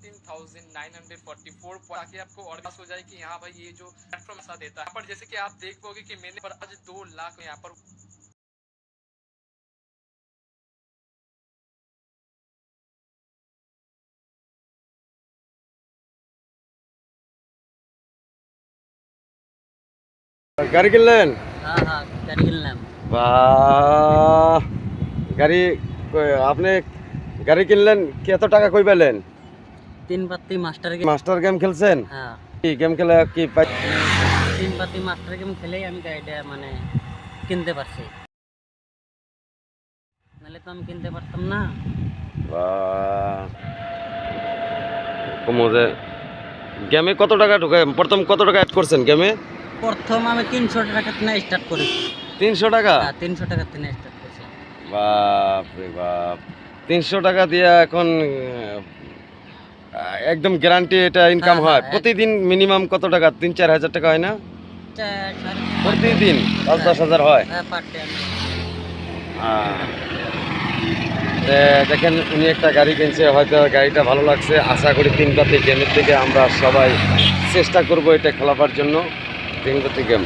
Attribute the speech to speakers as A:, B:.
A: 14,944 ताकि आपको और हो जाए कि यहाँ भाई ये जो प्लेटफॉर्म ऐसा देता है। यहाँ पर जैसे कि आप देख पाओगे कि मैंने पर आज 2 लाख यहाँ पर
B: গাড়ি কিনলেন?
C: হ্যাঁ হ্যাঁ গাড়ি কিনলাম।
B: বাহ, গাড়ি আপনি গাড়ি কিনলেন, কত টাকা কই পেলেন?
C: 3 পাতি মাস্টার গেম।
B: মাস্টার গেম খেলছেন?
C: হ্যাঁ,
B: কি গেম খেলে কি
C: 3 পাতি মাস্টার গেম খেলেই আমি গাড়িটা মানে কিনতে পারছি, নাহলে তো আমি কিনতে পারতাম না।
B: বাহ, কমোদে গেমে কত টাকা ঢুকে? প্রথম কত টাকা অ্যাড করছেন গেমে?
C: প্রথম আমি 300 টাকা থেকে স্টার্ট করেছি।
B: 300 টাকা?
C: হ্যাঁ, 300 টাকা থেকে স্টার্ট করেছি।
B: বাপ রে বাপ, 300 টাকা দিয়ে এখন একদম গ্যারান্টি এটা ইনকাম
C: হ্যাঁ,
B: হয়?
C: হ্যাঁ,
B: প্রতিদিন মিনিমাম কত টাকা? 3-4 হাজার টাকা হয় না? প্রতিদিন 5-10 হাজার হয়?
C: হ্যাঁ, পার ডে।
B: দেখেন উনি একটা গাড়ি কিনছে, হয়তো গাড়িটা ভালো লাগছে। আশা করি 3 পাতি গেমের থেকে আমরা সবাই চেষ্টা করব এটা খেলাবার জন্য। 3 পাতি গেম।